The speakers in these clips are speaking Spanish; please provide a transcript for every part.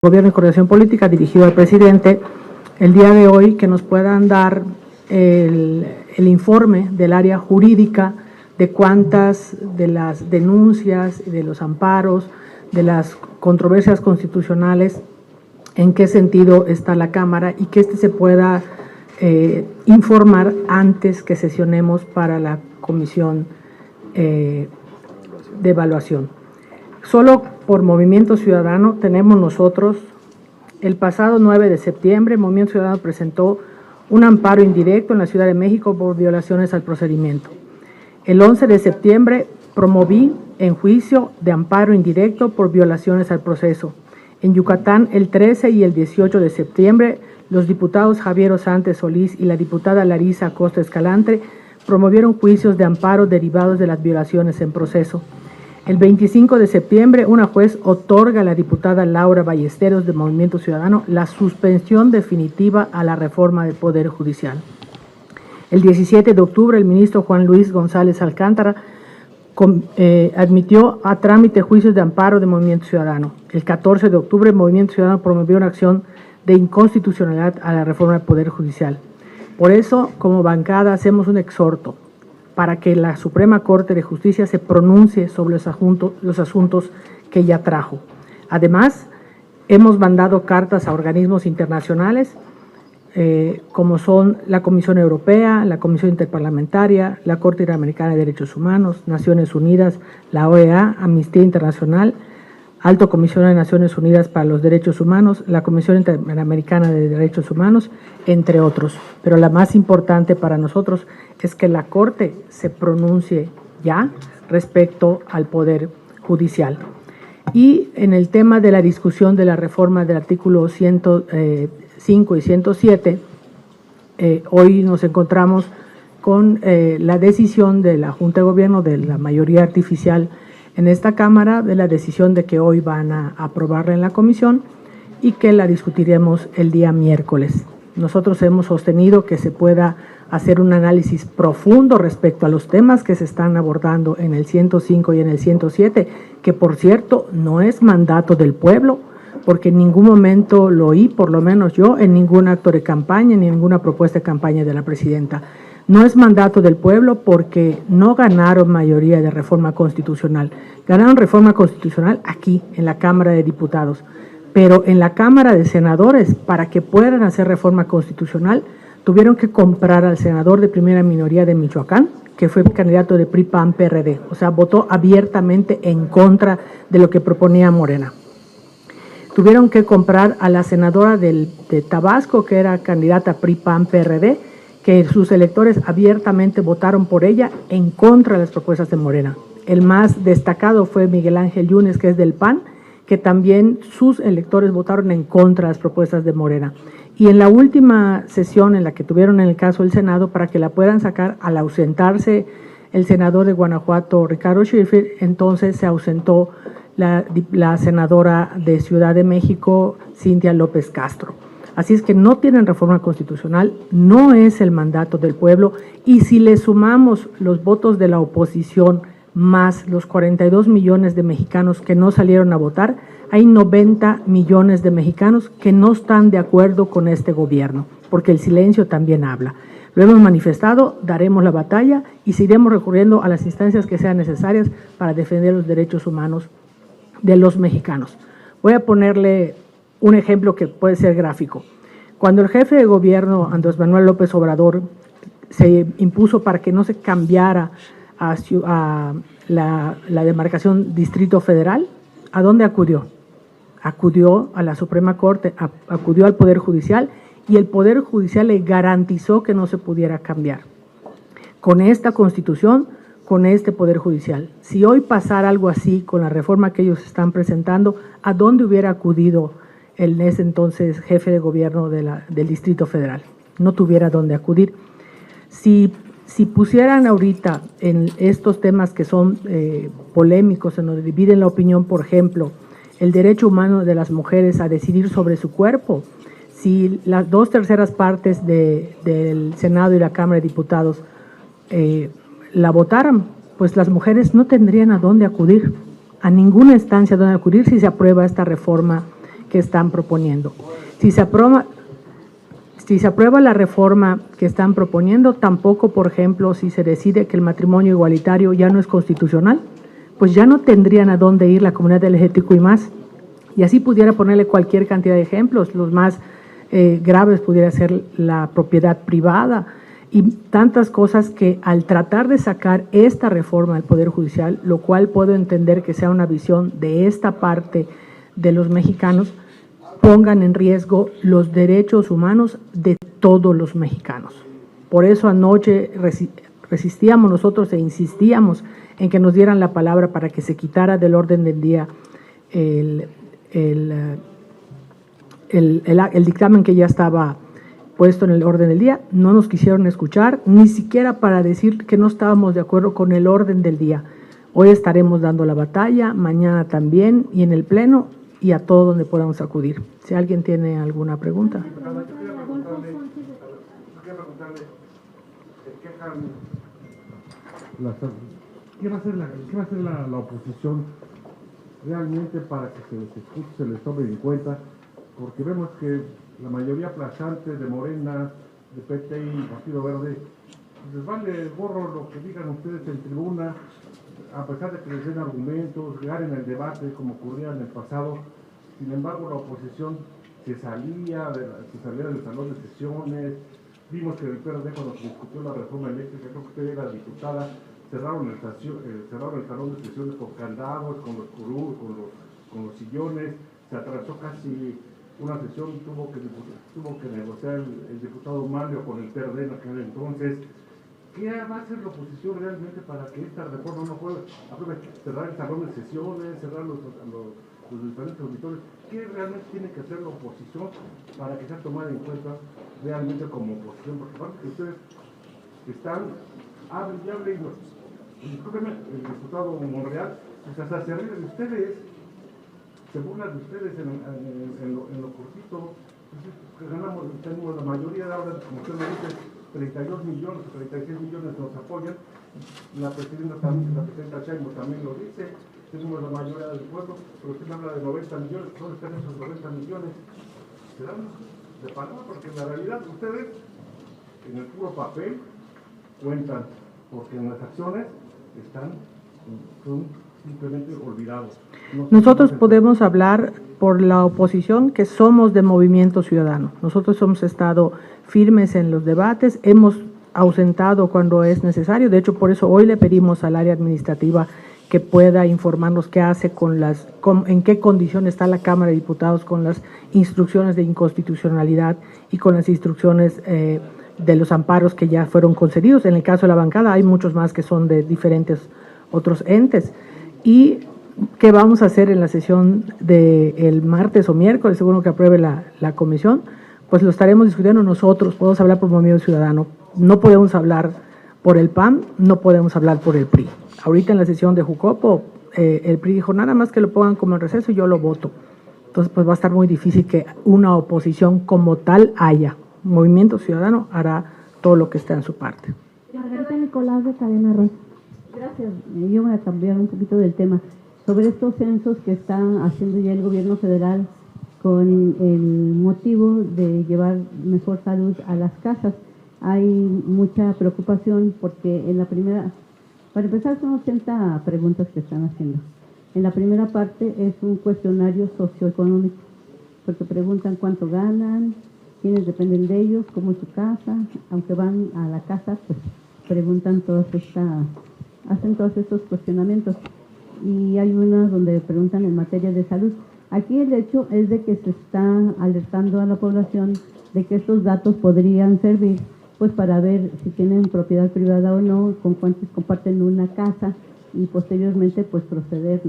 Gobierno y Coordinación Política dirigido al presidente el día de hoy, que nos puedan dar el informe del área jurídica de cuántas de las denuncias, de los amparos, de las controversias constitucionales, en qué sentido está la Cámara y que se pueda informar antes que sesionemos para la comisión de evaluación. Solo por Movimiento Ciudadano tenemos nosotros, el pasado 9 de septiembre, Movimiento Ciudadano presentó un amparo indirecto en la Ciudad de México por violaciones al procedimiento. El 11 de septiembre promoví en juicio de amparo indirecto por violaciones al proceso. En Yucatán, el 13 y el 18 de septiembre, los diputados Javier Osante Solís y la diputada Larisa Acosta Escalante promovieron juicios de amparo derivados de las violaciones en proceso. El 25 de septiembre, una juez otorga a la diputada Laura Ballesteros de Movimiento Ciudadano la suspensión definitiva a la reforma del Poder Judicial. El 17 de octubre, el ministro Juan Luis González Alcántara admitió a trámite juicios de amparo de Movimiento Ciudadano. El 14 de octubre, Movimiento Ciudadano promovió una acción de inconstitucionalidad a la reforma del Poder Judicial. Por eso, como bancada, hacemos un exhorto para que la Suprema Corte de Justicia se pronuncie sobre los asuntos que ya trajo. Además, hemos mandado cartas a organismos internacionales, como son la Comisión Europea, la Comisión Interparlamentaria, la Corte Interamericana de Derechos Humanos, Naciones Unidas, la OEA, Amnistía Internacional, Alto Comisionado de Naciones Unidas para los Derechos Humanos, la Comisión Interamericana de Derechos Humanos, entre otros. Pero la más importante para nosotros es que la Corte se pronuncie ya respecto al Poder Judicial. Y en el tema de la discusión de la reforma del artículo 105 y 107, hoy nos encontramos con la decisión de la Junta de Gobierno de la mayoría artificial en esta Cámara, de la decisión de que hoy van a aprobarla en la comisión y que la discutiremos el día miércoles. Nosotros hemos sostenido que se pueda hacer un análisis profundo respecto a los temas que se están abordando en el 105 y en el 107, que por cierto no es mandato del pueblo, porque en ningún momento lo oí, por lo menos yo, en ningún acto de campaña, ni en ninguna propuesta de campaña de la presidenta. No es mandato del pueblo porque no ganaron mayoría de reforma constitucional. Ganaron reforma constitucional aquí, en la Cámara de Diputados. Pero en la Cámara de Senadores, para que puedan hacer reforma constitucional, tuvieron que comprar al senador de primera minoría de Michoacán, que fue candidato de PRI-PAN-PRD. O sea, votó abiertamente en contra de lo que proponía Morena. Tuvieron que comprar a la senadora de Tabasco, que era candidata PRI-PAN-PRD, que sus electores abiertamente votaron por ella en contra de las propuestas de Morena. El más destacado fue Miguel Ángel Yunes, que es del PAN, que también sus electores votaron en contra de las propuestas de Morena. Y en la última sesión en la que tuvieron en el caso del Senado, para que la puedan sacar al ausentarse el senador de Guanajuato, Ricardo Sheffield, entonces se ausentó la senadora de Ciudad de México, Cintia López Castro. Así es que no tienen reforma constitucional, no es el mandato del pueblo, y si le sumamos los votos de la oposición más los 42 millones de mexicanos que no salieron a votar, hay 90 millones de mexicanos que no están de acuerdo con este gobierno, porque el silencio también habla. Lo hemos manifestado, daremos la batalla y seguiremos recurriendo a las instancias que sean necesarias para defender los derechos humanos de los mexicanos. Voy a ponerle un ejemplo que puede ser gráfico. Cuando el jefe de gobierno, Andrés Manuel López Obrador, se impuso para que no se cambiara a la demarcación Distrito Federal, ¿a dónde acudió? Acudió a la Suprema Corte, acudió al Poder Judicial, y el Poder Judicial le garantizó que no se pudiera cambiar. Con esta Constitución, con este Poder Judicial. Si hoy pasara algo así con la reforma que ellos están presentando, ¿a dónde hubiera acudido el en ese entonces jefe de gobierno del Distrito Federal? No tuviera dónde acudir. Si pusieran ahorita en estos temas que son polémicos, en donde dividen la opinión, por ejemplo, el derecho humano de las mujeres a decidir sobre su cuerpo, si las 2/3 partes del Senado y la Cámara de Diputados la votaran, pues las mujeres no tendrían a dónde acudir, a ninguna instancia a dónde acudir si se aprueba esta reforma que están proponiendo. Si se aprueba la reforma que están proponiendo, tampoco, por ejemplo, si se decide que el matrimonio igualitario ya no es constitucional, pues ya no tendrían a dónde ir la comunidad LGBTQI+. Y así pudiera ponerle cualquier cantidad de ejemplos. Los más graves pudiera ser la propiedad privada y tantas cosas que al tratar de sacar esta reforma del Poder Judicial, lo cual puedo entender que sea una visión de esta parte de los mexicanos, pongan en riesgo los derechos humanos de todos los mexicanos. Por eso anoche resistíamos nosotros e insistíamos en que nos dieran la palabra para que se quitara del orden del día el dictamen que ya estaba puesto en el orden del día. No nos quisieron escuchar, ni siquiera para decir que no estábamos de acuerdo con el orden del día. Hoy estaremos dando la batalla, mañana también, y en el Pleno, y a todo donde podamos acudir. Si alguien tiene alguna pregunta. ¿Qué va a hacer la oposición realmente para que se les escuche, se les tome en cuenta? Porque vemos que la mayoría aplastante de Morena, de PT y Partido Verde, les vale gorro lo que digan ustedes en tribuna, a pesar de que les den argumentos, ganen el debate como ocurría en el pasado. Sin embargo, la oposición se salía del salón de sesiones. Vimos que el PRD, cuando se discutió la reforma eléctrica, creo que usted era diputada, cerraron el salón de sesiones con candados, con los curús, con los sillones. Se atrasó casi una sesión, tuvo que negociar el diputado Manlio con el PRD en aquel entonces. ¿Qué va a hacer la oposición realmente para que esta reforma no pueda cerrar el salón de sesiones, cerrar los diferentes auditores? ¿Qué realmente tiene que hacer la oposición para que sea tomada en cuenta realmente como oposición? Porque aparte que ustedes están, hablen y hablen, y discúlpeme, el diputado Monreal, pues hasta se ríe de ustedes, se burlan de ustedes en lo cortito. Tenemos la mayoría de ahora, como usted me dice, 32 millones o 36 millones nos apoyan. La presidenta Sheinbaum también lo dice, tenemos la mayoría del pueblo, pero usted habla de 90 millones, ¿dónde están esos 90 millones? Se dan de palabra, porque en la realidad ustedes, en el puro papel, cuentan, porque en las acciones son simplemente olvidados. Nosotros podemos hablar por la oposición que somos de Movimiento Ciudadano. Nosotros hemos estado firmes en los debates, hemos ausentado cuando es necesario. De hecho, por eso hoy le pedimos al área administrativa que pueda informarnos qué hace en qué condición está la Cámara de Diputados con las instrucciones de inconstitucionalidad y con las instrucciones de los amparos que ya fueron concedidos. En el caso de la bancada hay muchos más que son de diferentes otros entes. Y qué vamos a hacer en la sesión del martes o miércoles, según que apruebe la comisión, pues lo estaremos discutiendo nosotros. Podemos hablar por Movimiento Ciudadano, no podemos hablar por el PAN, no podemos hablar por el PRI. Ahorita en la sesión de Jucopo, el PRI dijo nada más que lo pongan como en receso y yo lo voto. Entonces pues va a estar muy difícil que una oposición como tal haya. Movimiento Ciudadano hará todo lo que está en su parte. Margarita Nicolás, de Cadena Rosa. Gracias. Yo voy a cambiar un poquito del tema. Sobre estos censos que está haciendo ya el gobierno federal con el motivo de llevar mejor salud a las casas, hay mucha preocupación porque para empezar son 80 preguntas que están haciendo. En la primera parte es un cuestionario socioeconómico, porque preguntan cuánto ganan, quiénes dependen de ellos, cómo es su casa, aunque van a la casa, pues preguntan hacen todos estos cuestionamientos. Y hay unas donde preguntan en materia de salud. Aquí el hecho es de que se está alertando a la población de que estos datos podrían servir pues para ver si tienen propiedad privada o no, con cuántos comparten una casa y posteriormente pues proceder,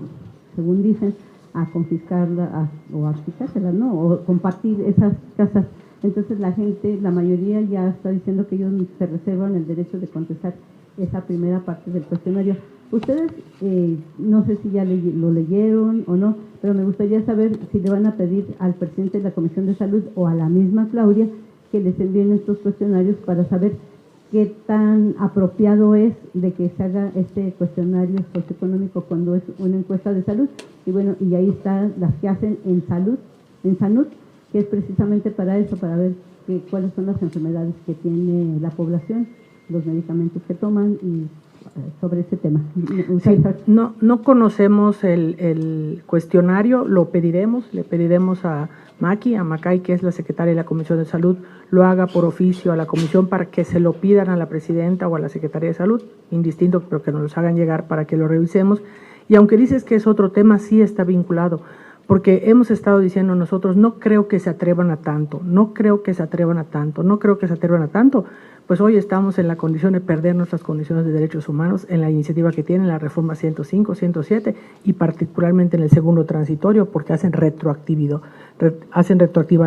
según dicen, a confiscarla o a quitárselas, ¿no? O compartir esas casas. Entonces la gente, la mayoría ya está diciendo que ellos se reservan el derecho de contestar esa primera parte del cuestionario. Ustedes, no sé si ya lo leyeron o no, pero me gustaría saber si le van a pedir al presidente de la Comisión de Salud o a la misma Claudia que les envíen estos cuestionarios para saber qué tan apropiado es de que se haga este cuestionario socioeconómico cuando es una encuesta de salud. Y bueno, y ahí están las que hacen en salud en salud, que es precisamente para eso, para ver cuáles son las enfermedades que tiene la población, los medicamentos que toman y sobre ese tema. Sí, no conocemos el cuestionario, lo pediremos, le pediremos a Macay, que es la secretaria de la Comisión de Salud, lo haga por oficio a la comisión para que se lo pidan a la presidenta o a la Secretaría de Salud, indistinto, pero que nos los hagan llegar para que lo revisemos. Y aunque dices que es otro tema, sí está vinculado, porque hemos estado diciendo nosotros, no creo que se atrevan a tanto, pues hoy estamos en la condición de perder nuestras condiciones de derechos humanos en la iniciativa que tienen, la reforma 105, 107 y particularmente en el segundo transitorio, porque hacen retroactiva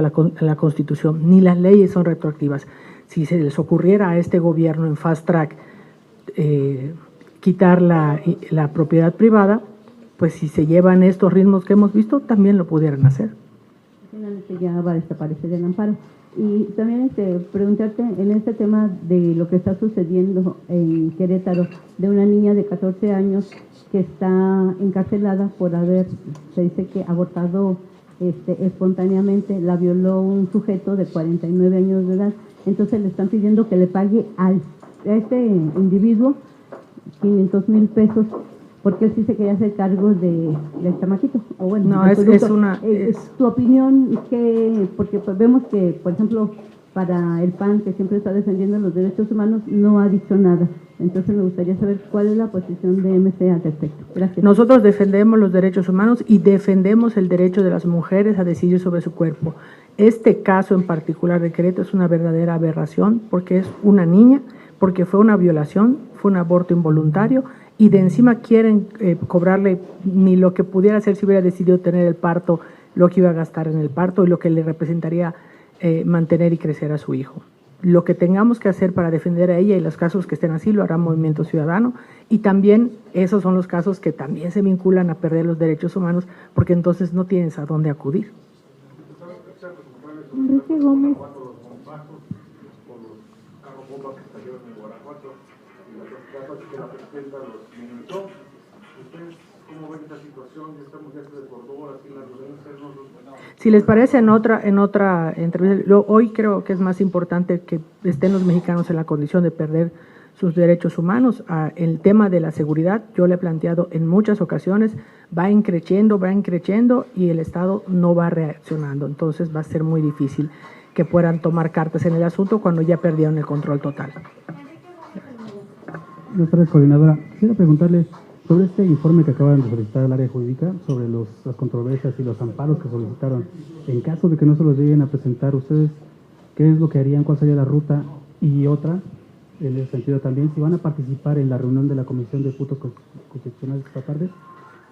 la Constitución. Ni las leyes son retroactivas. Si se les ocurriera a este gobierno en fast track quitar la propiedad privada, pues si se llevan estos ritmos que hemos visto, también lo pudieran hacer. Finalmente ya va a desaparecer el amparo. Y también preguntarte en este tema de lo que está sucediendo en Querétaro, de una niña de 14 años que está encarcelada por haber, se dice que abortado espontáneamente, la violó un sujeto de 49 años de edad, entonces le están pidiendo que le pague a este individuo 500,000 pesos, porque él sí se quería hacer cargo del chamaquito. O bueno, no, es tu opinión, porque pues vemos que, por ejemplo, para el PAN, que siempre está defendiendo los derechos humanos, no ha dicho nada. Entonces me gustaría saber cuál es la posición de MC al respecto. Gracias. Nosotros defendemos los derechos humanos y defendemos el derecho de las mujeres a decidir sobre su cuerpo. Este caso en particular de Querétaro es una verdadera aberración, porque es una niña, porque fue una violación, fue un aborto involuntario, y de encima quieren cobrarle ni lo que pudiera hacer si hubiera decidido tener el parto, lo que iba a gastar en el parto y lo que le representaría mantener y crecer a su hijo. Lo que tengamos que hacer para defender a ella y los casos que estén así lo hará Movimiento Ciudadano, y también esos son los casos que también se vinculan a perder los derechos humanos, porque entonces no tienes a dónde acudir. Enrique Gómez. Si les parece, en otra entrevista, hoy creo que es más importante que estén los mexicanos en la condición de perder sus derechos humanos. El tema de la seguridad, yo le he planteado en muchas ocasiones, va increciendo y el Estado no va reaccionando. Entonces va a ser muy difícil que puedan tomar cartas en el asunto cuando ya perdieron el control total. Buenas tardes, coordinadora. Quisiera preguntarle sobre este informe que acaban de solicitar al área jurídica sobre las controversias y los amparos que solicitaron. En caso de que no se los lleguen a presentar, ¿ustedes qué es lo que harían? ¿Cuál sería la ruta? Y otra, en ese sentido también, si van a participar en la reunión de la Comisión de Puntos Constitucionales esta tarde,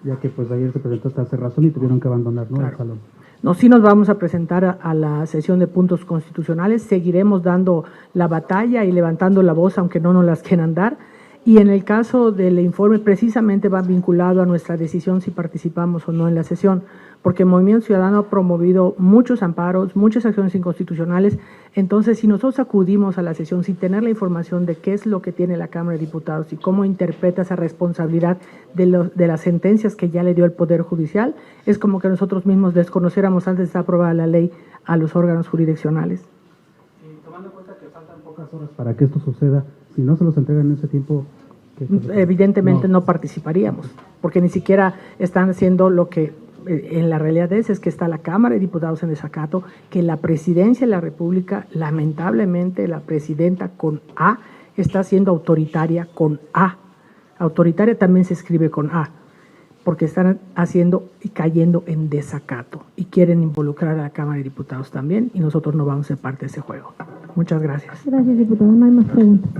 ya que pues ayer se presentó esta cerrazón y tuvieron que abandonar, ¿no?, el salón. No, sí nos vamos a presentar a la sesión de puntos constitucionales, seguiremos dando la batalla y levantando la voz, aunque no nos las quieran dar. Y en el caso del informe, precisamente va vinculado a nuestra decisión si participamos o no en la sesión, porque el Movimiento Ciudadano ha promovido muchos amparos, muchas acciones inconstitucionales. Entonces, si nosotros acudimos a la sesión sin tener la información de qué es lo que tiene la Cámara de Diputados y cómo interpreta esa responsabilidad de las sentencias que ya le dio el Poder Judicial, es como que nosotros mismos desconociéramos antes de estar aprobada la ley a los órganos jurisdiccionales. Y tomando en cuenta que faltan pocas horas para que esto suceda, si no se los entregan en ese tiempo, evidentemente no participaríamos, porque ni siquiera están haciendo lo que en la realidad es que está la Cámara de Diputados en desacato, que la Presidencia de la República, lamentablemente la Presidenta con A, está siendo autoritaria con A. Autoritaria también se escribe con A, porque están haciendo y cayendo en desacato y quieren involucrar a la Cámara de Diputados también, y nosotros no vamos a ser parte de ese juego. Muchas gracias. Gracias, diputado. No hay más preguntas.